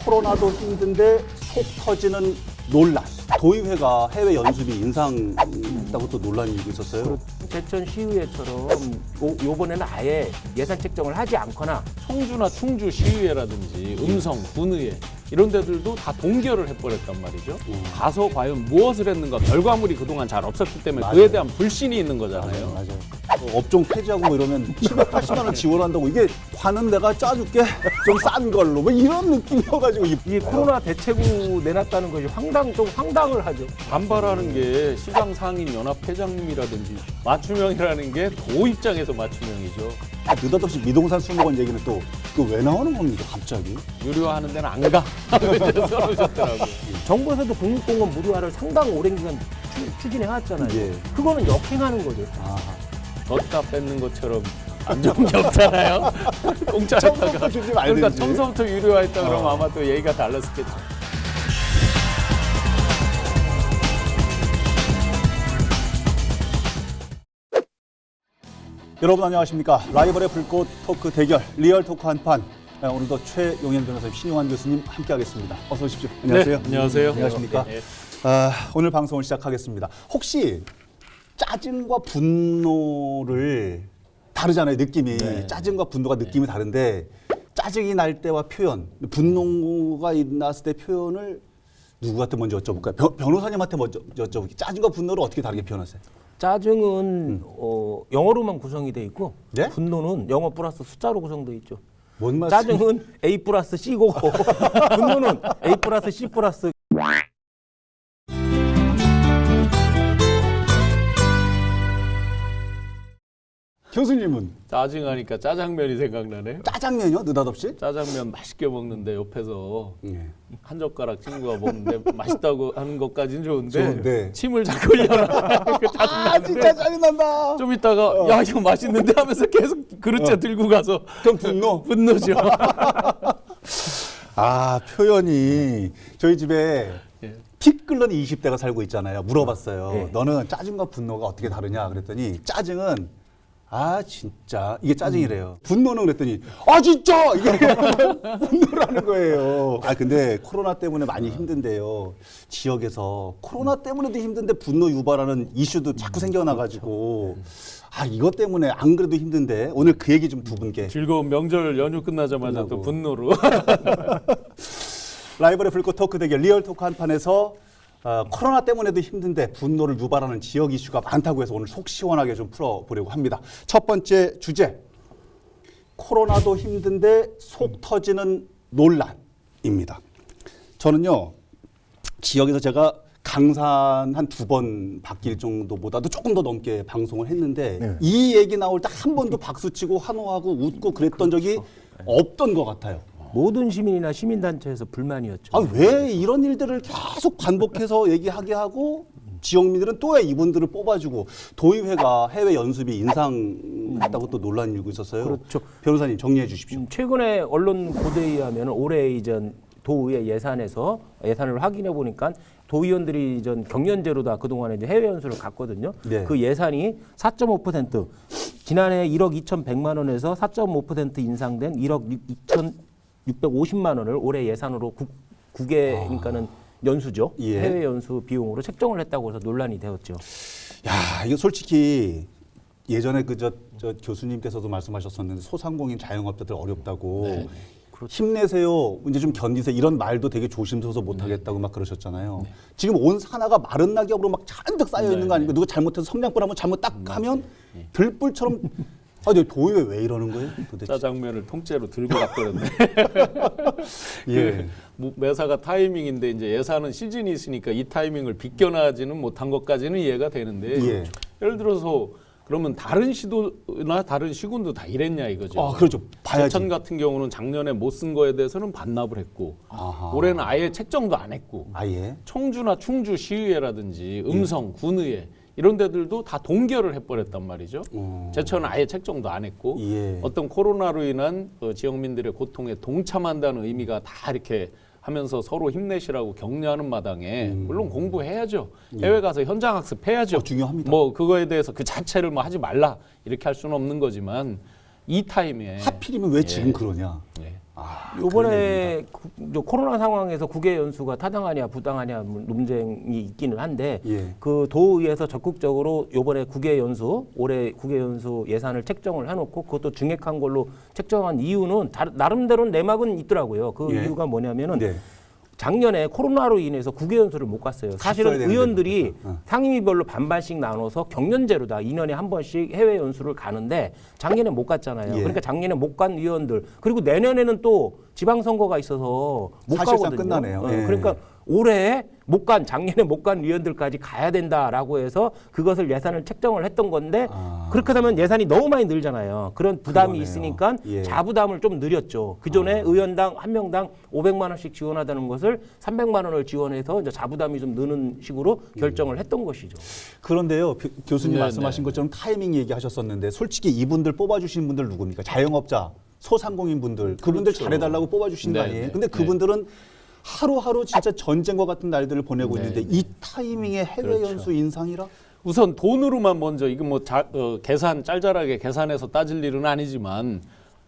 코로나도 힘든데 속 터지는 논란. 도의회가 해외 연수비 인상했다고 또 논란이 일고 있었어요. 제천 시의회처럼 요번에는 아예 예산 책정을 하지 않거나 청주나 충주 시의회라든지 음성, 군의회 이런 데들도 다 동결을 해버렸단 말이죠. 가서 과연 무엇을 했는가 결과물이 그동안 잘 없었기 때문에 맞아요. 그에 대한 불신이 있는 거잖아요. 맞아요. 업종 폐지하고 뭐 이러면 780만 원 지원한다고 이게 관은 내가 짜줄게 좀 싼 걸로 뭐 이런 느낌이어가지고 이 코로나 대책으로 내놨다는 것이 좀 황당을 하죠. 반발하는 게 시장 상인 연합 회장님이라든지 맞춤형이라는 게 도 입장에서 맞춤형이죠. 느닷없이 미동산 수목원 얘기는 또 왜 나오는 겁니까 갑자기? 유료화하는 데는 안 가. 그러셨더라고요. 정부에서도 국립공원 무료화를 상당히 오랜 기간 추진해 왔잖아요. 예. 그거는 역행하는 거죠. 걷다 뺏는 것처럼 안 좋은 게 없잖아요. 공짜로 처음부터 주지 말든지. 그러니까 처음부터 유료화했다 그러면 아마 또 얘기가 달랐었겠죠. 여러분 안녕하십니까? 라이벌의 불꽃 토크 대결 리얼 토크 한판. 오늘도 최용현 변호사님, 신용환 교수님 함께하겠습니다. 어서 오십시오. 안녕하세요. 네, 안녕하세요. 안녕하십니까? 네. 오늘 방송을 시작하겠습니다. 혹시 짜증과 분노를 다르잖아요, 느낌이. 네. 짜증과 분노가 느낌이 다른데 짜증이 날 때와 표현, 분노가 났을 때 표현을 누구한테 먼저 여쭤볼까요? 변호사님한테 먼저 여쭤볼게요. 짜증과 분노를 어떻게 다르게 표현하세요? 짜증은 영어로만 구성이 돼 있고 네? 분노는 영어 플러스 숫자로 구성돼 있죠. 뭔 말씀? 짜증은 A 플러스 C고 분노는 A 플러스 C 플러스 교수님은 짜증하니까 짜장면이 생각나네. 짜장면이요? 느닷없이? 짜장면 맛있게 먹는데 옆에서 예. 한 젓가락 친구가 먹는데 맛있다고 하는 것까지는 좋은데, 좋은데. 침을 자꾸 흘려라. 그 아 짜증나는데 진짜 짜증난다. 좀 이따가 야 이거 맛있는데 하면서 계속 그릇째 들고 가서 그럼 분노. 분노죠. 아 표현이 저희 집에 예. 피 끓는 20대가 살고 있잖아요. 물어봤어요. 네. 너는 짜증과 분노가 어떻게 다르냐 그랬더니 짜증은 아 진짜 이게 짜증이래요. 분노는 그랬더니 아 진짜 이게 분노라는 거예요. 아 근데 코로나 때문에 많이 힘든데요. 지역에서 코로나 때문에도 힘든데 분노 유발하는 이슈도 자꾸 생겨나가지고 아 이것 때문에 안 그래도 힘든데 오늘 그 얘기 좀 두 분께 즐거운 명절 연휴 끝나자마자 또 분노로. 라이벌의 불꽃 토크 대결 리얼 토크 한판에서 코로나 때문에도 힘든데 분노를 유발하는 지역 이슈가 많다고 해서 오늘 속 시원하게 좀 풀어보려고 합니다. 첫 번째 주제, 코로나도 힘든데 속 터지는 논란입니다. 저는요, 지역에서 제가 강산 한 2번 바뀔 정도보다도 조금 더 넘게 방송을 했는데 네. 이 얘기 나올 때 한 번도 박수치고 환호하고 웃고 그랬던 적이 없던 것 같아요. 모든 시민이나 시민단체에서 불만이었죠. 아, 왜 이런 일들을 계속 반복해서 얘기하게 하고 지역민들은 또 왜 이분들을 뽑아주고 도의회가 해외 연수비 인상했다고 또 논란이 일고 있었어요. 그렇죠. 변호사님 정리해 주십시오. 최근에 언론 보도에 의하면 올해 이전 도의회 예산을 확인해 보니까 도의원들이 이전 경연제로 다 그동안에 이제 해외 연수를 갔거든요. 네. 그 예산이 4.5% 지난해 1억 2,100만 원에서 4.5% 인상된 1억 2,650만 원을 올해 예산으로 국외 그러니까는 연수죠. 예. 해외 연수 비용으로 책정을 했다고 해서 논란이 되었죠. 야, 이거 솔직히 예전에 저 교수님께서도 말씀하셨었는데 소상공인 자영업자들 어렵다고 힘내세요. 이제 좀 견디세요. 이런 말도 되게 조심스러워서 못 하겠다고 막 그러셨잖아요. 지금 온 산하가 마른 낙엽으로 막 잔뜩 쌓여 있는 거 아닙니까? 누가 잘못해서 성냥불 한번 잘못 딱 하면 들불처럼 아, 근데 도의회 왜 이러는 거예요? 도대체? 짜장면을 통째로 들고 갔거든요. 예. 매사가 타이밍인데 이제 예산은 시즌이 있으니까 이 타이밍을 비껴나지는 못한 것까지는 이해가 되는데 예. 예를 들어서 그러면 다른 시도나 다른 시군도 다 이랬냐 이거죠. 아, 그렇죠. 봐야지. 제천 같은 경우는 작년에 못 쓴 거에 대해서는 반납을 했고 아하. 올해는 아예 책정도 안 했고 아예. 청주나 충주 시의회라든지 음성, 군의회 이런 데들도 다 동결을 해버렸단 말이죠. 제천은 아예 책정도 안 했고 예. 어떤 코로나로 인한 지역민들의 고통에 동참한다는 의미가 다 이렇게 하면서 서로 힘내시라고 격려하는 마당에 물론 공부해야죠. 해외 가서 현장 학습해야죠. 중요합니다. 뭐 그거에 대해서 그 자체를 뭐 하지 말라 이렇게 할 수는 없는 거지만 이 타임에 하필이면 왜 지금 그러냐? 예. 이번에 코로나 상황에서 국외 연수가 타당하냐 부당하냐 논쟁이 있기는 한데 예. 그 도의에서 적극적으로 이번에 국외 연수 올해 국외 연수 예산을 책정을 해놓고 그것도 증액한 걸로 책정한 이유는 나름대로 내막은 있더라고요. 그 예. 이유가 뭐냐면은 네. 작년에 코로나로 인해서 국외 연수를 못 갔어요. 사실은 갔어야 되는데 의원들이 못 갔다. 상임위별로 반반씩 나눠서 경연제로 다 2년에 한 번씩 해외 연수를 가는데 작년에 못 갔잖아요. 예. 그러니까 작년에 못 간 의원들 그리고 내년에는 또 지방선거가 있어서 못 사실상 가거든요. 끝나네요. 예. 그러니까 올해 작년에 못 간 의원들까지 가야 된다라고 해서 그것을 예산을 책정을 했던 건데 그렇게 되면 예산이 너무 많이 늘잖아요. 그런 부담이 그러네요. 있으니까 예. 자부담을 좀 늘렸죠. 그전에 의원당 한 명당 500만 원씩 지원하다는 것을 300만 원을 지원해서 이제 자부담이 좀 느는 식으로 결정을 했던 것이죠. 그런데요, 교수님 네, 말씀하신 것처럼 타이밍 얘기하셨었는데 솔직히 이분들 뽑아주시는 분들 누굽니까? 자영업자, 소상공인 분들, 그분들 그렇죠. 잘해달라고 뽑아주신 거 네, 아니에요? 네, 근데 네. 그분들은 하루하루 진짜 전쟁과 같은 날들을 보내고 네, 있는데 네. 이 타이밍에 해외 그렇죠. 연수 인상이라? 우선 돈으로만 먼저 이거 뭐 계산 짤짤하게 계산해서 따질 일은 아니지만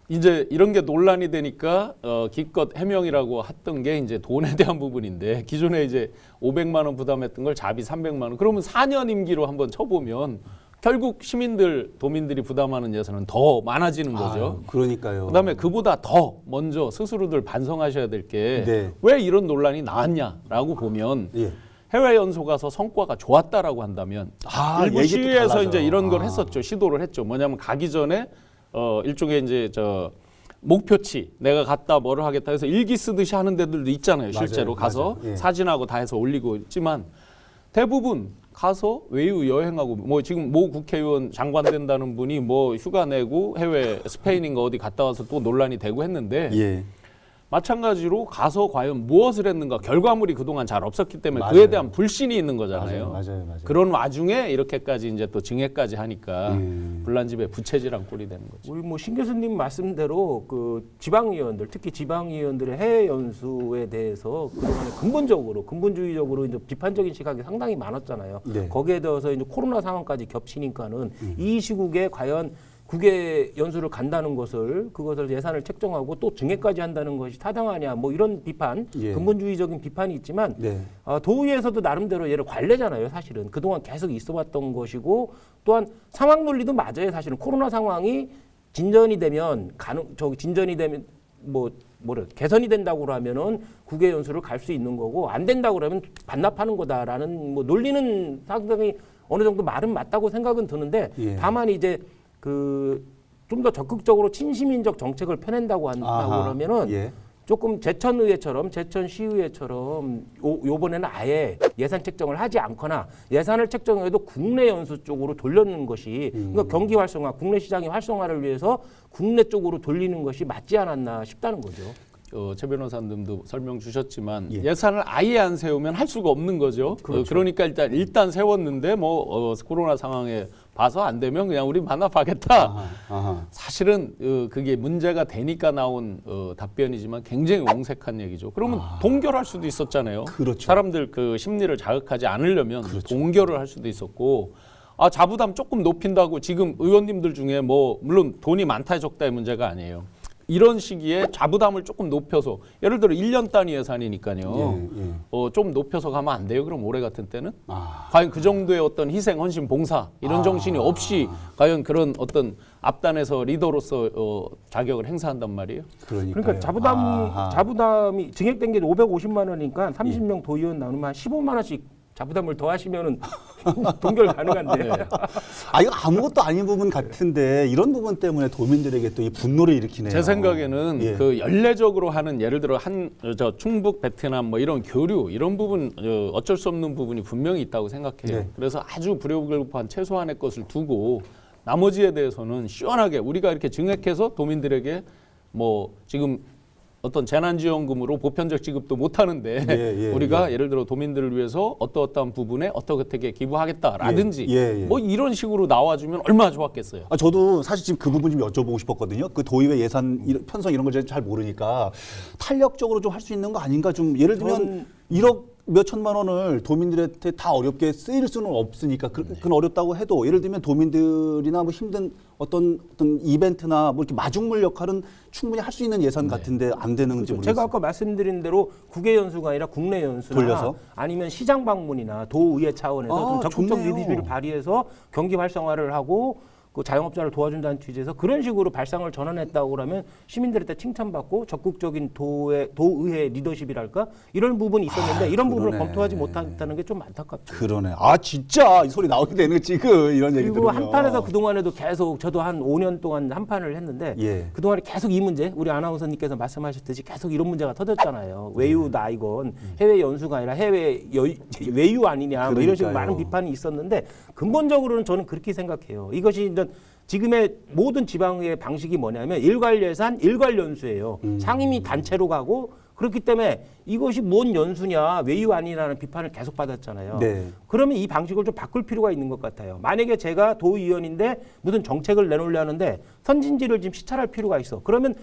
이제 이런 게 논란이 되니까 기껏 해명이라고 했던 게 이제 돈에 대한 부분인데 기존에 이제 500만 원 부담했던 걸 자비 300만 원 그러면 4년 임기로 한번 쳐보면 결국 도민들이 부담하는 예산은 더 많아지는 거죠. 그러니까요. 그다음에 그보다 더 먼저 스스로들 반성하셔야 될 게 왜 네. 이런 논란이 나왔냐라고 보면 예. 해외 연수 가서 성과가 좋았다라고 한다면 일부 얘기 또 시위에서 달라져요. 이제 이런 걸 했었죠. 시도를 했죠. 뭐냐면 가기 전에 일종의 이제 목표치 내가 갔다 뭐를 하겠다 해서 일기 쓰듯이 하는 데들도 있잖아요. 실제로 맞아요. 가서 맞아요. 예. 사진하고 다 해서 올리고 있지만 대부분 가서 외유 여행하고 뭐 지금 모 국회의원 장관 된다는 분이 뭐 휴가 내고 해외 스페인인가 어디 갔다 와서 또 논란이 되고 했는데 예. 마찬가지로 가서 과연 무엇을 했는가 결과물이 그동안 잘 없었기 때문에 맞아요. 그에 대한 불신이 있는 거잖아요. 맞아요. 그런 와중에 이렇게까지 이제 또 증액까지 하니까 예. 불난집에 부채질한 꼴이 되는 거죠. 우리 뭐 신 교수님 말씀대로 그 지방의원들 특히 지방의원들의 해외 연수에 대해서 그동안에 근본주의적으로 이제 비판적인 시각이 상당히 많았잖아요. 네. 거기에 더해서 이제 코로나 상황까지 겹치니까는 이 시국에 과연 국외 연수를 간다는 그것을 예산을 책정하고 또 증액까지 한다는 것이 타당하냐 뭐 이런 비판 예. 근본주의적인 비판이 있지만 네. 도의에서도 나름대로 얘를 관례잖아요. 사실은 그동안 계속 있어왔던 것이고 또한 상황 논리도 맞아요. 사실은 코로나 상황이 진전이 되면 개선이 된다고 그러면은 국외 연수를 갈 수 있는 거고 안 된다고 그러면 반납하는 거다라는 뭐 논리는 상당히 어느 정도 말은 맞다고 생각은 드는데 예. 다만 이제 좀 더 적극적으로 친시민적 정책을 펴낸다고 한다고 그러면은 예. 조금 제천시의회처럼 요번에는 아예 예산 책정을 하지 않거나 예산을 책정해도 국내 연수 쪽으로 돌려는 것이 그러니까 경기 활성화, 국내 시장의 활성화를 위해서 국내 쪽으로 돌리는 것이 맞지 않았나 싶다는 거죠. 최 변호사님도 설명 주셨지만 예. 예산을 아예 안 세우면 할 수가 없는 거죠. 그러니까 일단 세웠는데 코로나 상황에 봐서 안 되면 그냥 우리 반납하겠다. 사실은 그게 문제가 되니까 나온 답변이지만 굉장히 옹색한 얘기죠. 그러면 동결할 수도 있었잖아요. 그렇죠. 사람들 그 심리를 자극하지 않으려면 동결을 할 수도 있었고 자부담 조금 높인다고 지금 의원님들 중에 물론 돈이 많다 적다의 문제가 아니에요. 이런 시기에 자부담을 조금 높여서 예를 들어 1년 단위 예산이니까요. 좀 높여서 가면 안 돼요. 그럼 올해 같은 때는 과연 그 정도의 어떤 희생, 헌신, 봉사 이런 정신이 없이 과연 그런 어떤 앞단에서 리더로서 자격을 행사한단 말이에요. 그러니까 자부담이 증액된 게 550만 원이니까 30명 도의원 나누면 한 15만 원씩 자부담을 더하시면은 동결 가능한데. 네. 이거 아무것도 아닌 부분 같은데 이런 부분 때문에 도민들에게 또 이 분노를 일으키네요. 제 생각에는 예. 그 연례적으로 하는 예를 들어 충북, 베트남 뭐 이런 교류 이런 부분 어쩔 수 없는 부분이 분명히 있다고 생각해요. 네. 그래서 아주 불효불급한 최소한의 것을 두고 나머지에 대해서는 시원하게 우리가 이렇게 증액해서 도민들에게 지금 어떤 재난지원금으로 보편적 지급도 못 하는데 우리가 예를 들어 도민들을 위해서 어떠한 부분에 어떻게 기부하겠다라든지 이런 식으로 나와주면 얼마나 좋았겠어요. 저도 사실 지금 그 부분 좀 여쭤보고 싶었거든요. 그 도의회 예산 편성 이런 걸 잘 모르니까 탄력적으로 좀 할 수 있는 거 아닌가 좀 예를 들면 1억 몇 천만 원을 도민들한테 다 어렵게 쓰일 수는 없으니까 그건 어렵다고 해도 예를 들면 도민들이나 뭐 힘든 어떤 이벤트나 뭐 이렇게 마중물 역할은 충분히 할 수 있는 예산 같은데 안 되는지 모르겠어요. 제가 아까 말씀드린 대로 국외 연수가 아니라 국내 연수나 돌려서? 아니면 시장 방문이나 도의회 차원에서 좀 적극적 좋네요. 리더십을 발휘해서 경기 활성화를 하고 그 자영업자를 도와준다는 취지에서 그런 식으로 발상을 전환했다고 그러면 시민들한테 칭찬받고 적극적인 도의회 리더십이랄까 이런 부분이 있었는데 이런 부분을 그러네. 검토하지 못한다는 게 좀 안타깝죠. 그러네. 아 진짜 이 소리 나오게 되는 지금 이런 얘기 그리고 들으면. 한판에서 그동안에도 계속 저도 한 5년 동안 한판을 했는데 예. 그동안에 계속 이 문제 우리 아나운서님께서 말씀하셨듯이 계속 이런 문제가 터졌잖아요. 외유다 이건 해외 연수가 아니라 외유 아니냐 뭐 이런 식으로 그러니까요. 많은 비판이 있었는데 근본적으로는 저는 그렇게 생각해요. 이것이 이제 지금의 모든 지방의 방식이 뭐냐면 일괄 예산, 일괄 연수예요. 상임위 단체로 가고 그렇기 때문에 이것이 뭔 연수냐 외유 아니라는 비판을 계속 받았잖아요. 네. 그러면 이 방식을 좀 바꿀 필요가 있는 것 같아요. 만약에 제가 도의원인데 무슨 정책을 내놓으려 하는데 선진지를 지금 시찰할 필요가 있어. 그러면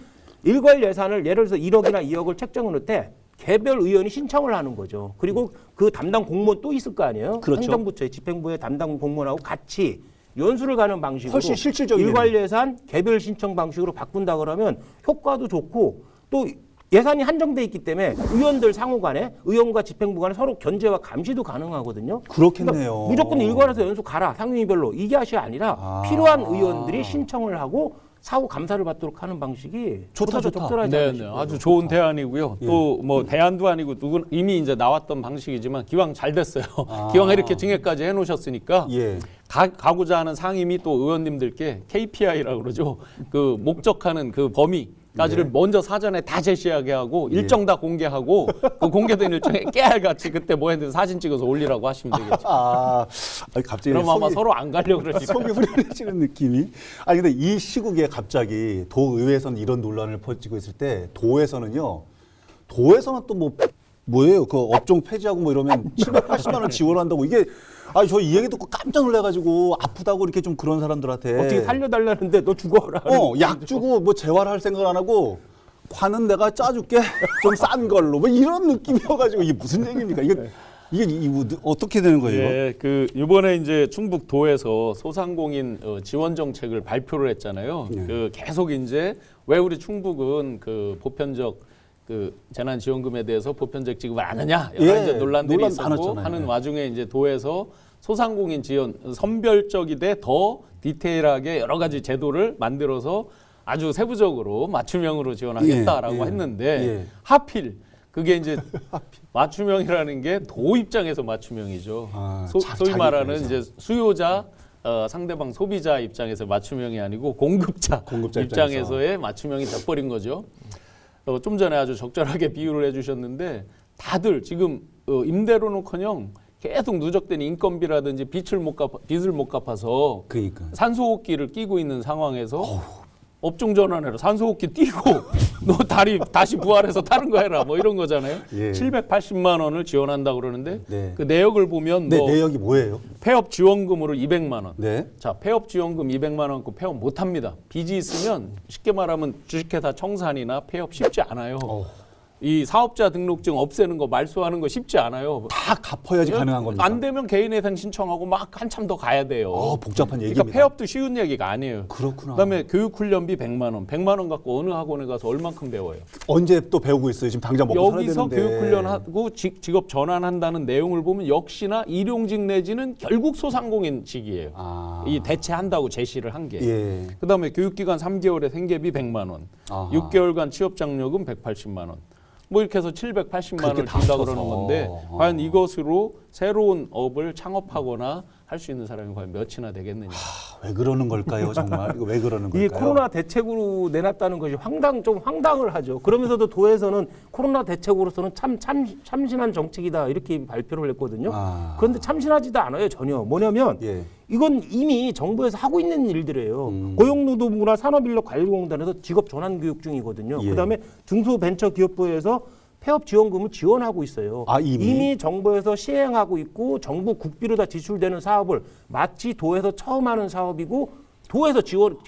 일괄 예산을 예를 들어서 1억이나 2억을 책정을 할 때 개별 의원이 신청을 하는 거죠. 그리고 그 담당 공무원 또 있을 거 아니에요. 그렇죠. 행정부처의 집행부의 담당 공무원하고 같이 연수를 가는 방식으로 훨씬 실질적이네요. 일괄 예산 개별 신청 방식으로 바꾼다 그러면 효과도 좋고 또 예산이 한정돼 있기 때문에 의원들 상호 간에 의원과 집행부 간에 서로 견제와 감시도 가능하거든요. 그렇겠네요. 그러니까 무조건 일괄해서 연수 가라 상임위별로 이게 것이 아니라 필요한 의원들이 신청을 하고 사후 감사를 받도록 하는 방식이 좋다, 보다 더 좋다. 적절하지 네, 않으실까요? 네, 아주 좋은 대안이고요. 또 뭐 대안도 아니고 누군 이미 이제 나왔던 방식이지만 기왕 잘 됐어요. 기왕 이렇게 증액까지 해놓으셨으니까 예. 가고자 하는 상임이 또 의원님들께 KPI라고 그러죠. 그 목적하는 그 범위까지를 먼저 사전에 다 제시하게 하고 일정 다 공개하고 그 공개된 일정에 깨알같이 그때 뭐 했는지 사진 찍어서 올리라고 하시면 되겠죠. 아니, 갑자기 그럼 아마 속이- 서로 안 가려고 그러실 거예요. 속이 후련해지는 느낌이. 아니 근데 이 시국에 갑자기 도의회에서는 이런 논란을 퍼지고 있을 때 도에서는 또 뭐예요? 그 업종 폐지하고 뭐 이러면 780만 원 지원한다고 이게 아니 저 이 얘기 듣고 깜짝 놀래가지고 아프다고 이렇게 좀 그런 사람들한테 어떻게 살려달라는데 너 죽어라. 약 주고 뭐 재활할 생각 안 하고 관은 내가 짜줄게 좀 싼 걸로 뭐 이런 느낌이어가지고 이게 무슨 얘기입니까? 이게 어떻게 되는 거예요? 이거? 예, 그 이번에 이제 충북도에서 소상공인 지원 정책을 발표를 했잖아요. 네. 그 계속 이제 왜 우리 충북은 그 보편적 그 재난지원금에 대해서 보편적 지급을 안 하냐 여러 예, 이제 논란들이 논란 있었고 많았잖아요. 하는 네. 와중에 이제 도에서 소상공인 지원 선별적이되 더 디테일하게 여러 가지 제도를 만들어서 아주 세부적으로 맞춤형으로 지원하겠다라고 예, 예, 했는데 예. 하필 그게 이제 맞춤형이라는 게 도 입장에서 맞춤형이죠. 아, 소위 자기 말하는 입장에서. 이제 수요자 상대방 소비자 입장에서 맞춤형이 아니고 공급자 입장에서의 맞춤형이 돼버린 거죠. 좀 전에 아주 적절하게 비유를 해주셨는데 다들 지금 임대료는커녕 계속 누적된 인건비라든지 빚을 못 갚아서 그러니까. 산소호흡기를 끼고 있는 상황에서 업종 전환해라. 산소호흡기 띄고 너 다시 부활해서 타는 거 해라. 뭐 이런 거잖아요. 예. 780만 원을 지원한다고 그러는데 네. 그 내역을 보면 네, 뭐 내역이 뭐예요? 폐업 지원금으로 200만 원. 네. 자, 폐업 지원금 200만 원 그 폐업 못 합니다. 빚이 있으면 쉽게 말하면 주식회사 청산이나 폐업 쉽지 않아요. 이 사업자 등록증 없애는 거 말소하는 거 쉽지 않아요. 다 갚아야지 가능한 겁니다. 안 되면 개인회생 신청하고 막 한참 더 가야 돼요. 복잡한 얘기입니다. 그러니까 폐업도 쉬운 얘기가 아니에요. 그렇구나. 그다음에 교육훈련비 100만 원. 100만 원 갖고 어느 학원에 가서 얼만큼 배워요? 언제 또 배우고 있어요? 지금 당장 먹고 살아야 여기서 되는데. 교육훈련하고 직업 전환한다는 내용을 보면 역시나 일용직 내지는 결국 소상공인직이에요. 이 대체한다고 제시를 한 게. 예. 그다음에 교육기간 3개월에 생계비 100만 원. 아하. 6개월간 취업장려금 180만 원. 뭐 이렇게 해서 780만 원을 그렇게 다 준다 합쳐서. 그러는 건데 과연 이것으로 새로운 업을 창업하거나 할 수 있는 사람이 과연 몇이나 되겠느냐. 왜 그러는 걸까요, 정말? 이거 왜 그러는 걸까요? 이 코로나 대책으로 내놨다는 것이 좀 황당을 하죠. 그러면서도 도에서는 코로나 대책으로서는 참신한 정책이다 이렇게 발표를 했거든요. 그런데 참신하지도 않아요 전혀. 뭐냐면 예. 이건 이미 정부에서 하고 있는 일들이에요. 고용노동부나 산업인력관리공단에서 직업 전환 교육 중이거든요. 예. 그다음에 중소벤처기업부에서 폐업 지원금을 지원하고 있어요. 이미 정부에서 시행하고 있고 정부 국비로 다 지출되는 사업을 마치 도에서 처음 하는 사업이고 도에서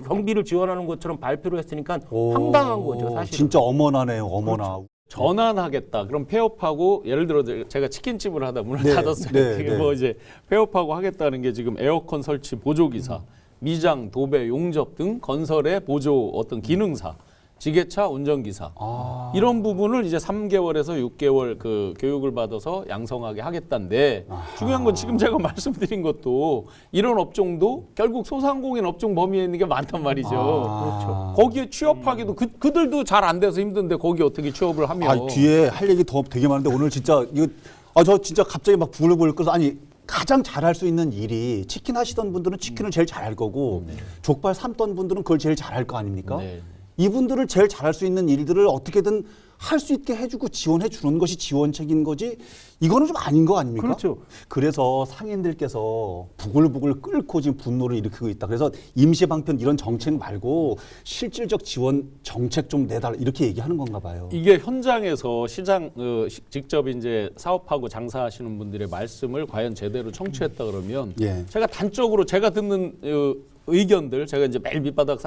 경비를 지원하는 것처럼 발표를 했으니까 황당한 거죠, 사실. 진짜 어머나네요, 어머나. 전환하겠다. 그럼 폐업하고 예를 들어 제가 치킨집을 하다 문을 네, 닫았어요. 네, 그게 네. 뭐 이제 폐업하고 하겠다는 게 지금 에어컨 설치 보조기사, 미장, 도배, 용접 등 건설의 보조 어떤 기능사, 지게차 운전기사 이런 부분을 이제 3개월에서 6개월 그 교육을 받아서 양성하게 하겠다는데 중요한 건 지금 제가 말씀드린 것도 이런 업종도 결국 소상공인 업종 범위에 있는 게 많단 말이죠. 그렇죠. 거기에 취업하기도 그들도 잘 안 돼서 힘든데 거기 어떻게 취업을 하면 아, 뒤에 할 얘기 더 되게 많은데 오늘 진짜 이거 저 진짜 갑자기 막 부글부글 끓어서 아니 가장 잘할 수 있는 일이 치킨 하시던 분들은 치킨을 제일 잘할 거고 족발 삶던 분들은 그걸 제일 잘할 거 아닙니까? 네. 이분들을 제일 잘할 수 있는 일들을 어떻게든 할 수 있게 해주고 지원해 주는 것이 지원책인 거지 이거는 좀 아닌 거 아닙니까? 그렇죠. 그래서 상인들께서 부글부글 끓고 지금 분노를 일으키고 있다. 그래서 임시방편 이런 정책 말고 실질적 지원 정책 좀 내달라 이렇게 얘기하는 건가 봐요. 이게 현장에서 시장 직접 이제 사업하고 장사하시는 분들의 말씀을 과연 제대로 청취했다 그러면 예. 제가 단적으로 제가 듣는 의견들 제가 이제 매일 밑바닥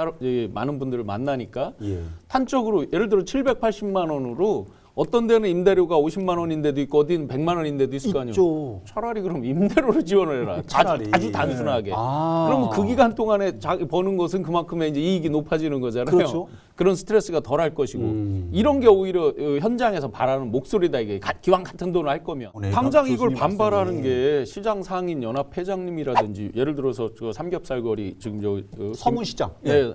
많은 분들을 만나니까 예. 단적으로 예를 들어 780만 원으로 어떤 데는 임대료가 50만 원인 데도 있고 어디는 100만 원인 데도 있을 거 아니에요. 있죠. 차라리 그럼 임대료를 지원을 해라. 차라리. 아주 단순하게. 아. 그러면 그 기간 동안에 자기 버는 것은 그만큼의 이제 이익이 높아지는 거잖아요. 그렇죠. 그런 스트레스가 덜 할 것이고 이런 게 오히려 현장에서 바라는 목소리다 이게 기왕 같은 돈을 할 거면 네, 당장 이걸 교수님 반발하는 말씀이. 게 시장 상인 연합 회장님이라든지 예를 들어서 저 삼겹살거리 지금 서문시장. 네,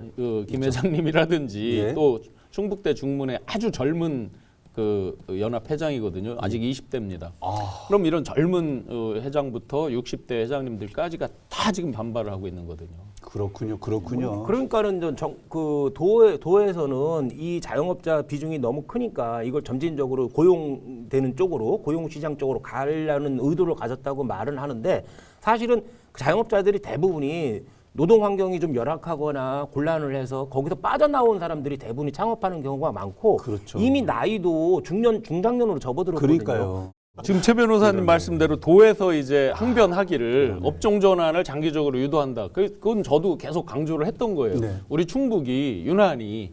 김 회장님이라든지 예. 또 충북대 중문의 아주 젊은 그 연합 회장이거든요. 아직 20대입니다. 그럼 이런 젊은 회장부터 60대 회장님들까지가 다 지금 반발을 하고 있는 거거든요. 그렇군요. 그렇군요. 그러니까는 그 도에서는 이 자영업자 비중이 너무 크니까 이걸 점진적으로 고용되는 쪽으로 고용 시장 쪽으로 가려는 의도를 가졌다고 말은 하는데 사실은 그 자영업자들이 대부분이 노동 환경이 좀 열악하거나 곤란을 해서 거기서 빠져나온 사람들이 대부분이 창업하는 경우가 많고 그렇죠. 이미 나이도 중장년으로 접어들었거든요. 그러니까요. 지금 최 변호사님 말씀대로 도에서 이제 항변하기를 업종 전환을 장기적으로 유도한다. 그건 저도 계속 강조를 했던 거예요. 네. 우리 충북이 유난히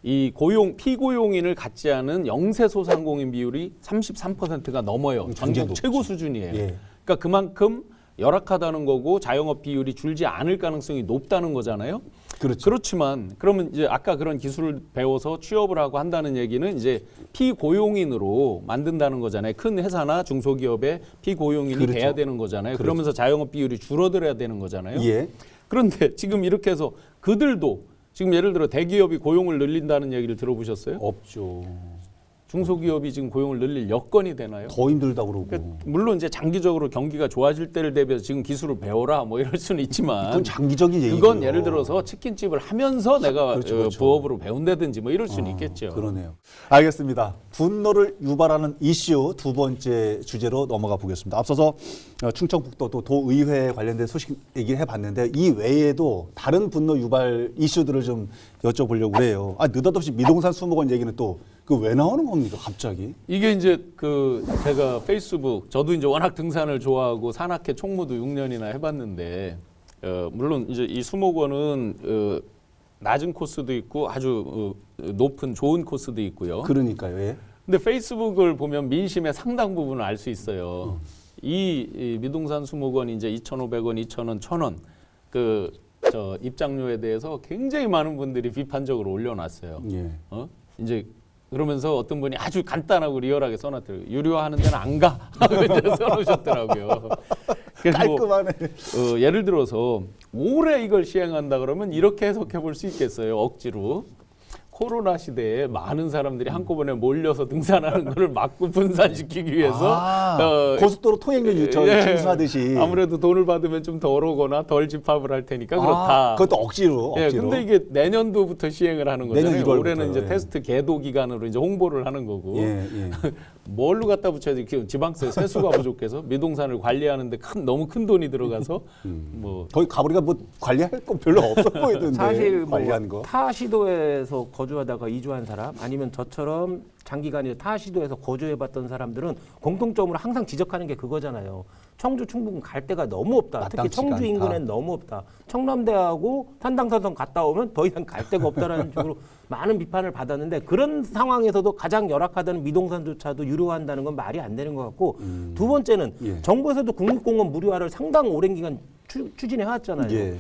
이 피고용인을 갖지 않은 영세 소상공인 비율이 33%가 넘어요. 굉장히 전국 높죠. 최고 수준이에요. 예. 그러니까 그만큼 열악하다는 거고 자영업 비율이 줄지 않을 가능성이 높다는 거잖아요. 그렇죠. 그렇지만 그러면 이제 아까 그런 기술을 배워서 취업을 하고 한다는 얘기는 이제 피고용인으로 만든다는 거잖아요. 큰 회사나 중소기업에 피고용인이 그렇죠. 돼야 되는 거잖아요. 그렇죠. 그러면서 자영업 비율이 줄어들어야 되는 거잖아요. 예. 그런데 지금 이렇게 해서 그들도 지금 예를 들어 대기업이 고용을 늘린다는 얘기를 들어보셨어요? 없죠. 중소기업이 지금 고용을 늘릴 여건이 되나요? 더 힘들다 그러고. 그러니까 물론 이제 장기적으로 경기가 좋아질 때를 대비해서 지금 기술을 배워라 뭐 이럴 수는 있지만 그건 장기적인 얘기죠. 그건 예를 들어서 치킨집을 하면서 내가 그렇죠, 그렇죠. 부업으로 배운다든지 뭐 이럴 수는 있겠죠. 그러네요. 알겠습니다. 분노를 유발하는 이슈 두 번째 주제로 넘어가 보겠습니다. 앞서서 충청북도 또 도의회 관련된 소식 얘기해 봤는데 이 외에도 다른 분노 유발 이슈들을 좀 여쭤보려고 해요. 느닷없이 미동산 수목원 얘기는 또 그 왜 나오는 겁니까 갑자기? 이게 이제 그 제가 페이스북 저도 이제 워낙 등산을 좋아하고 산악회 총무도 6년이나 해봤는데 물론 이제 이 수목원은 낮은 코스도 있고 아주 높은 좋은 코스도 있고요. 그러니까요. 예. 근데 페이스북을 보면 민심의 상당 부분을 알 수 있어요. 이 미동산 수목원 이제 2,500원, 2,000원, 1,000원 저 입장료에 대해서 굉장히 많은 분들이 비판적으로 올려놨어요. 예. 이제 그러면서 어떤 분이 아주 간단하고 리얼하게 써놨더라고요. 유료하는 데는 안 가. 하고 이제 써놓으셨더라고요. 그래서 깔끔하네. 예를 들어서 올해 이걸 시행한다 그러면 이렇게 해석해 볼 수 있겠어요. 억지로. 코로나 시대에 많은 사람들이 한꺼번에 몰려서 등산하는 것을 막고 분산시키기 위해서 고속도로 통행료 징수하듯이 아무래도 돈을 받으면 좀 덜 오거나 덜 집합을 할 테니까 그렇다. 그것도 억지로. 예, 근데 이게 내년도부터 시행을 하는 내년 거잖아요. 1월부터, 올해는 이제 예. 테스트 계도 기간으로 이제 홍보를 하는 거고. 예, 예. 뭘로 갖다 붙여야 돼? 지방세 세수가 부족해서 미동산을 관리하는데 너무 큰 돈이 들어가서 뭐 거기 가보니까 뭐 관리할 거 별로 없어 보이던데. 사실 뭐 관리하는 거. 타 시도에서 거주하다가 이주한 사람 아니면 저처럼 장기간 이제 타 시도에서 거주해봤던 사람들은 공통점으로 항상 지적하는 게 그거잖아요. 청주 충북은 갈 데가 너무 없다. 특히 마땅치가 청주 않다. 인근엔 너무 없다. 청남대하고 산당산성 갔다 오면 더 이상 갈 데가 없다라는 식으로 많은 비판을 받았는데 그런 상황에서도 가장 열악하다는 미동산조차도 유료화한다는 건 말이 안 되는 것 같고 두 번째는 예. 정부에서도 국립공원 무료화를 상당 오랜 기간 추진해 왔잖아요. 예.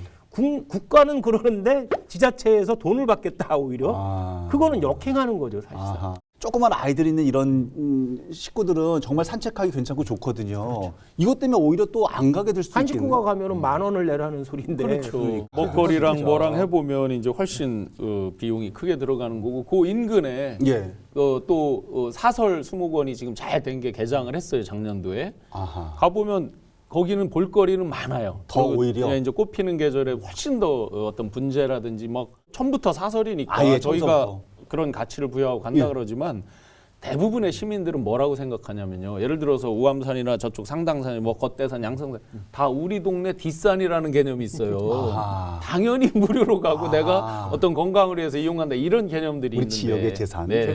국가는 그러는데 지자체에서 돈을 받겠다 오히려 아. 그거는 역행하는 거죠 사실상. 아하. 조그만 아이들 있는 이런 식구들은 정말 산책하기 괜찮고 좋거든요. 그렇죠. 이것 때문에 오히려 또 안 가게 될 수도 한 있겠네요. 식구가 가면은 10,000원을 내라는 소리인데 그렇죠. 먹거리랑 뭐랑 해보면 이제 훨씬 비용이 크게 들어가는 거고 그 인근에 예. 또 사설 수목원이 지금 잘 된 게 개장을 했어요 작년도에. 아하. 가보면 거기는 볼거리는 많아요. 더 그리고 오히려? 이제 꽃 피는 계절에 훨씬 더 어떤 분재라든지 막 처음부터 사설이니까 아예 저희가 처음부터. 그런 가치를 부여하고 간다 예. 그러지만 대부분의 시민들은 뭐라고 생각하냐면요. 예를 들어서 우암산이나 저쪽 상당산, 뭐 겉대산, 양성산 다 우리 동네 뒷산이라는 개념이 있어요. 아하. 당연히 무료로 가고 아. 내가 어떤 건강을 위해서 이용한다 이런 개념들이 우리 있는데 지역의 재산. 네.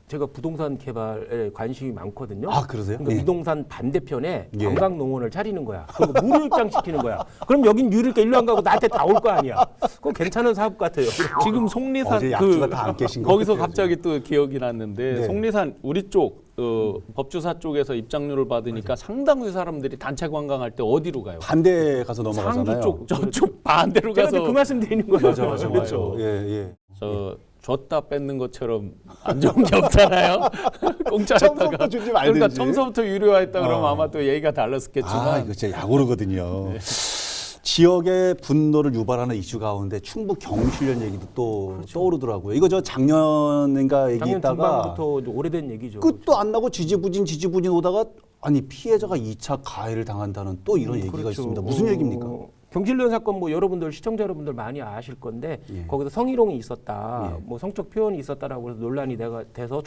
제가 부동산 개발에 관심이 많거든요. 아, 그러세요? 그러니까 예. 미동산 반대편에 예. 관광 농원을 차리는 거야. 그리고 무료 입장 시키는 거야. 그럼 여긴 유리니까 일로 안 가고 나한테 다 올 거 아니야. 그거 괜찮은 사업 같아요. 지금 속리산 어제 약주가 다안 깨신 것 거기서 같아요, 갑자기 또 기억이 났는데 네. 속리산 우리 쪽 법주사 쪽에서 입장료를 받으니까 상당수 사람들이 단체 관광할 때 어디로 가요? 반대 가서 넘어가잖아요. 상주 쪽 저쪽 반대로 제가 가서 그 말씀 드리는 거예요. 맞아, 맞아, 그렇죠. 맞아. 예, 예. 저 줬다 뺏는 것처럼 안 좋은 게 없잖아요. 공짜로 처음부터 했다가 주지 그러니까 말든지. 처음부터 유료화했다 그러면 아마 또 얘기가 달랐었겠지만 아, 이거 진짜 약오르거든요. 지역의 분노를 유발하는 이슈 가운데 충북 경실련 얘기도 또 떠오르더라고요. 이거 저 작년인가 작년 얘기했다가 중반부터 이제 오래된 얘기죠. 끝도 안 나고 지지부진 오다가 아니 피해자가 2차 가해를 당한다는 또 이런 얘기가 그렇죠. 있습니다. 무슨 얘기입니까? 경실련 사건 뭐 여러분들 시청자 여러분들 많이 아실 건데 예. 거기서 성희롱이 있었다, 예. 뭐 성적 표현이 있었다라고 해서 논란이 돼서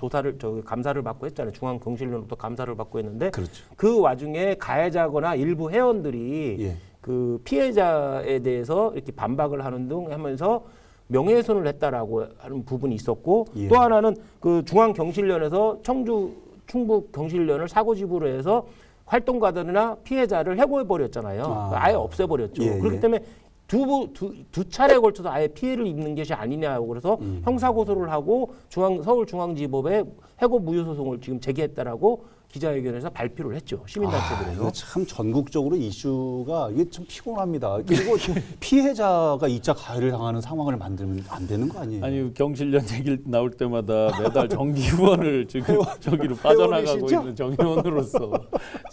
감사를 받고 했잖아요. 중앙 경실련부터 감사를 받고 했는데 그렇죠. 그 와중에 가해자거나 일부 회원들이 예. 그 피해자에 대해서 이렇게 반박을 하는 등 하면서 명예훼손을 했다라고 하는 부분이 있었고 예. 또 하나는 그 중앙 경실련에서 충북 경실련을 사고집으로 해서 활동가들이나 피해자를 해고해 버렸잖아요. 아예 없애버렸죠. 예, 그렇기 예. 때문에 두 차례에 걸쳐서 아예 피해를 입는 것이 아니냐고 그래서 형사 고소를 하고 서울중앙지법에 해고 무효 소송을 지금 제기했다라고 기자회견에서 발표를 했죠. 시민단체들에서. 이거 참 전국적으로 이슈가 이게 참 피곤합니다. 그리고 피해자가 2차 가해를 당하는 상황을 만들면 안 되는 거 아니에요? 아니 경실련 얘기 나올 때마다 매달 정기 후원을 지금 저기로 빠져나가고 회원이시죠? 있는 정의원으로서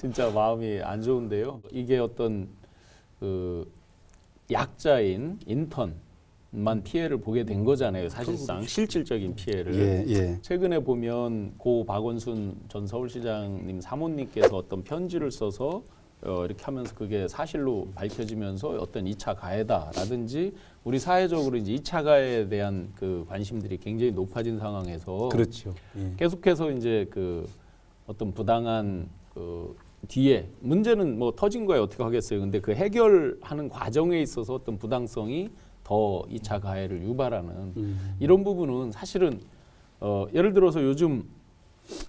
진짜 마음이 안 좋은데요. 이게 어떤 그 약자인 인턴만 피해를 보게 된 거잖아요. 사실상 실질적인 피해를. 예, 예. 최근에 보면 고 박원순 전 서울시장님 사모님께서 어떤 편지를 써서 이렇게 하면서 그게 사실로 밝혀지면서 어떤 2차 가해다라든지 우리 사회적으로 이제 2차 가해에 대한 그 관심들이 굉장히 높아진 상황에서 그렇죠. 예. 계속해서 이제 그 어떤 부당한 그 뒤에 문제는 뭐 터진 거에 어떻게 하겠어요. 근데 그 해결하는 과정에 있어서 어떤 부당성이 더 2차 가해를 유발하는 이런 부분은 사실은 예를 들어서 요즘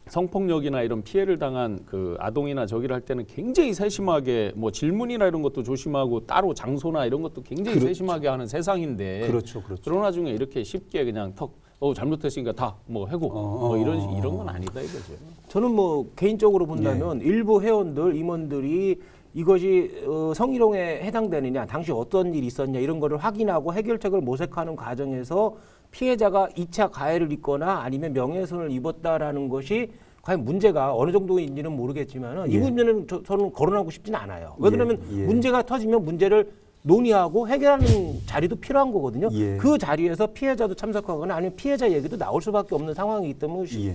성폭력이나 이런 피해를 당한 그 아동이나 저기를 할 때는 굉장히 세심하게 뭐 질문이나 이런 것도 조심하고 따로 장소나 이런 것도 굉장히 그렇죠. 세심하게 하는 세상인데 그렇죠, 그렇죠. 그런 와중에 이렇게 쉽게 그냥 잘못했으니까 다 뭐 해고 뭐 이런 건 아니다 이거죠. 저는 뭐 개인적으로 본다면 일부 회원들, 임원들이 이것이 성희롱에 해당되느냐, 당시 어떤 일이 있었냐 이런 거를 확인하고 해결책을 모색하는 과정에서 피해자가 2차 가해를 입거나 아니면 명예훼손을 입었다라는 것이 과연 문제가 어느 정도인지는 모르겠지만 이 문제는 저는 거론하고 싶지는 않아요. 왜 그러면 문제가 터지면 문제를 논의하고 해결하는 자리도 필요한 거거든요. 예. 그 자리에서 피해자도 참석하거나 아니면 피해자 얘기도 나올 수밖에 없는 상황이기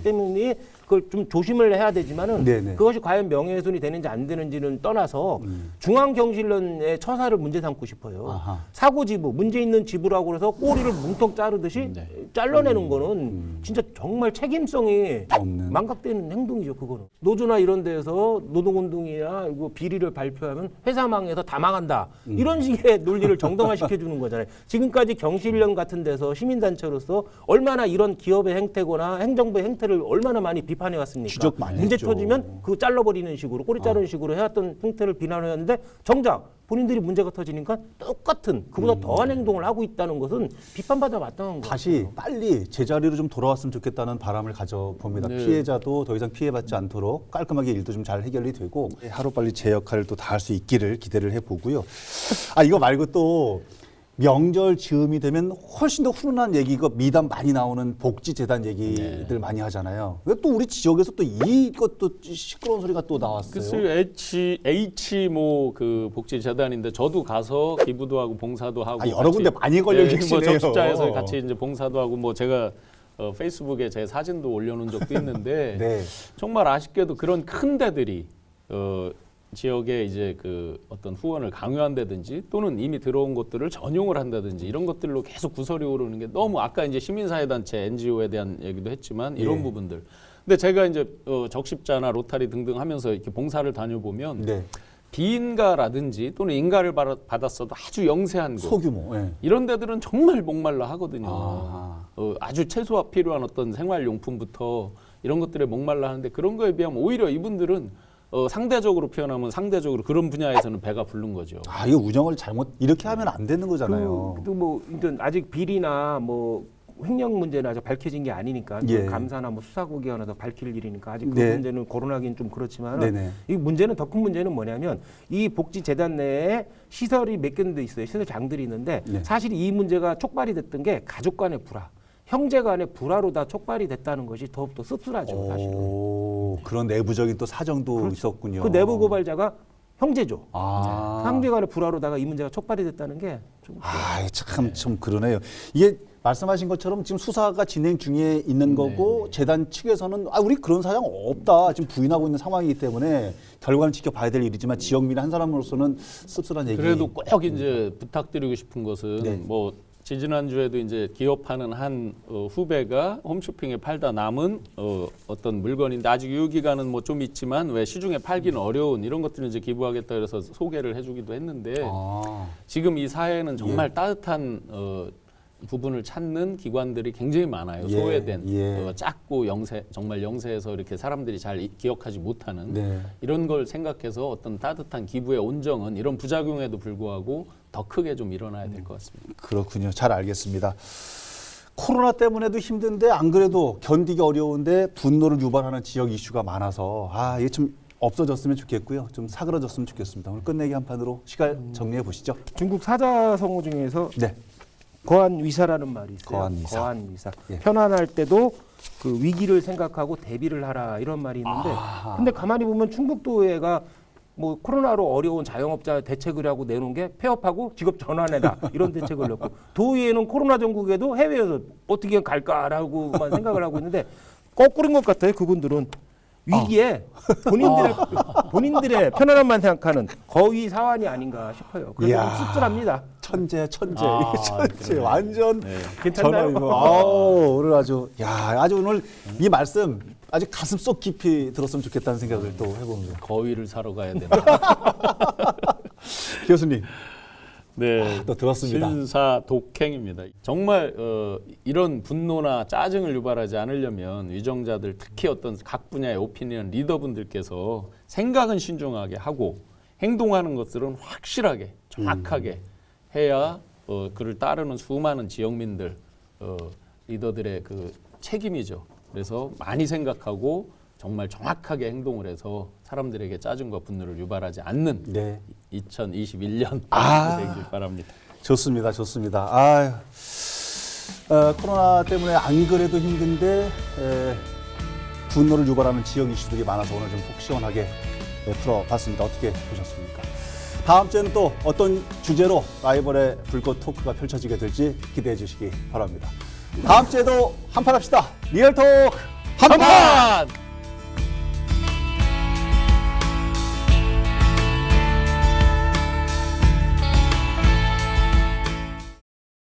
때문에 그걸 좀 조심을 해야 되지만은 네네. 그것이 과연 명예훼손이 되는지 안 되는지는 떠나서 중앙경실련의 처사를 문제 삼고 싶어요. 아하. 사고 지부, 문제 있는 지부라고 그래서 꼬리를 뭉텅 자르듯이 네. 잘라내는 거는 진짜 정말 책임성이 없는. 망각되는 행동이죠, 그거는. 노조나 이런 데에서 노동운동이나 이거 비리를 발표하면 회사망에서 다 망한다. 이런 식의 논리를 정당화시켜주는 거잖아요. 지금까지 경실련 같은 데서 시민단체로서 얼마나 이런 기업의 행태거나 행정부의 행태를 얼마나 많이 비판해왔습니까? 지적 많이 문제 했죠. 터지면 그거 잘라버리는 식으로 꼬리 자르는 식으로 해왔던 행태를 비난했는데 정작 본인들이 문제가 터지니까 똑같은 그보다 더한 행동을 하고 있다는 것은 비판받아 마땅한 거예요. 다시 빨리 제자리로 좀 돌아왔으면 좋겠다는 바람을 가져봅니다. 네. 피해자도 더 이상 피해받지 않도록 깔끔하게 일도 좀 잘 해결이 되고 하루빨리 제 역할을 또 다 할 수 있기를 기대를 해보고요. 아 이거 말고 또 명절 즈음이 되면 훨씬 더 훈훈한 얘기가 미담 많이 나오는 복지재단 얘기들 많이 하잖아요. 근데 또 우리 지역에서 또 이것도 시끄러운 소리가 또 나왔어요. 글쎄요, H모 그 복지재단인데 저도 가서 기부도 하고 봉사도 하고. 아, 여러 군데 많이 걸려 뭐 계시네요. 적십자에서 같이 이제 봉사도 하고 뭐 제가 페이스북에 제 사진도 올려놓은 적도 있는데 네. 정말 아쉽게도 그런 큰 데들이 지역에 이제 그 어떤 후원을 강요한다든지 또는 이미 들어온 것들을 전용을 한다든지 이런 것들로 계속 구설이 오르는 게 너무 아까 이제 시민사회단체 NGO에 대한 얘기도 했지만 이런 예. 부분들. 근데 제가 이제 적십자나 로타리 등등 하면서 이렇게 봉사를 다녀보면 네. 비인가라든지 또는 인가를 받았어도 아주 영세한 곳 소규모. 예. 이런 데들은 정말 목말라 하거든요. 아. 아주 최소화 필요한 어떤 생활용품부터 이런 것들에 목말라 하는데 그런 거에 비하면 오히려 이분들은 상대적으로 표현하면 상대적으로 그런 분야에서는 배가 부른 거죠. 아 이거 운영을 잘못 이렇게 하면 안 되는 거잖아요. 뭐 이제 아직 비리나 뭐 횡령 문제는 아직 밝혀진 게 아니니까 예. 감사나 뭐 수사국이어서 밝힐 일이니까 아직 그 네. 문제는 거론하기는 좀 그렇지만 네네. 이 문제는 더 큰 문제는 뭐냐면 이 복지재단 내에 시설이 몇 군데 있어요. 시설장들이 있는데 네. 사실 이 문제가 촉발이 됐던 게 가족 간의 불화, 형제 간의 불화로 다 촉발이 됐다는 것이 더욱더 씁쓸하죠. 사실은. 오, 그런 내부적인 또 사정도 있었군요. 그 내부 고발자가 형제죠. 아, 형제 간의 불화로다가 이 문제가 촉발이 됐다는 게 좀 참 그러네요. 이게 말씀하신 것처럼 지금 수사가 진행 중에 있는 거고 재단 측에서는 우리 그런 사정 없다 지금 부인하고 있는 상황이기 때문에 결과는 지켜봐야 될 일이지만 지역민 한 사람으로서는 씁쓸한 얘기. 그래도 꼭 이제 부탁드리고 싶은 것은 네. 뭐 지지난주에도 이제 기업하는 한 후배가 홈쇼핑에 팔다 남은 어떤 물건인데 아직 유효기간은 뭐 좀 있지만 왜 시중에 팔기는 어려운 이런 것들을 이제 기부하겠다 그래서 소개를 해주기도 했는데 지금 이 사회는 정말 따뜻한 부분을 찾는 기관들이 굉장히 많아요. 예, 소외된 작고 정말 영세해서 이렇게 사람들이 잘 기억하지 못하는 네. 이런 걸 생각해서 어떤 따뜻한 기부의 온정은 이런 부작용에도 불구하고 더 크게 좀 일어나야 될 것 같습니다. 그렇군요. 잘 알겠습니다. 코로나 때문에도 힘든데 안 그래도 견디기 어려운데 분노를 유발하는 지역 이슈가 많아서 이게 좀 없어졌으면 좋겠고요. 좀 사그러졌으면 좋겠습니다. 오늘 끝내기 한 판으로 시간 정리해 보시죠. 중국 사자성어 중에서 네. 거한위사라는 말이 있어요. 거한위사. 거한위사. 예. 편안할 때도 그 위기를 생각하고 대비를 하라 이런 말이 있는데 근데 가만히 보면 충북도에가 뭐 코로나로 어려운 자영업자 대책을 하고 내놓은 게 폐업하고 직업 전환해라 이런 대책을 냈고 도의회는 코로나 전국에도 해외에서 어떻게 갈까라고만 생각을 하고 있는데 거꾸로인 것 같아요. 그분들은 위기에 본인들의 편안함만 생각하는 거의 사환이 아닌가 싶어요. 그래서 이야. 좀 씁쓸합니다. 천재. 아, 천재. 그러네요. 완전 괜찮나요? 오늘 아주 오늘 이 말씀 아주 가슴 속 깊이 들었으면 좋겠다는 생각을 또 해봅니다. 거위를 사러 가야 되나? 교수님. 네, 또 들었습니다. 신사 독행입니다. 정말 이런 분노나 짜증을 유발하지 않으려면 위정자들 특히 어떤 각 분야의 오피니언 리더분들께서 생각은 신중하게 하고 행동하는 것들은 확실하게 정확하게 해야 그를 따르는 수많은 지역민들 리더들의 그 책임이죠. 그래서 많이 생각하고 정말 정확하게 행동을 해서 사람들에게 짜증과 분노를 유발하지 않는 네. 2021년 되길 바랍니다. 좋습니다. 코로나 때문에 안 그래도 힘든데 분노를 유발하는 지역 이슈들이 많아서 오늘 좀 속 시원하게 풀어봤습니다. 어떻게 보셨습니까? 다음 주에는 또 어떤 주제로 라이벌의 불꽃 토크가 펼쳐지게 될지 기대해 주시기 바랍니다. 다음 주에도 한판 합시다. 리얼톡 한판!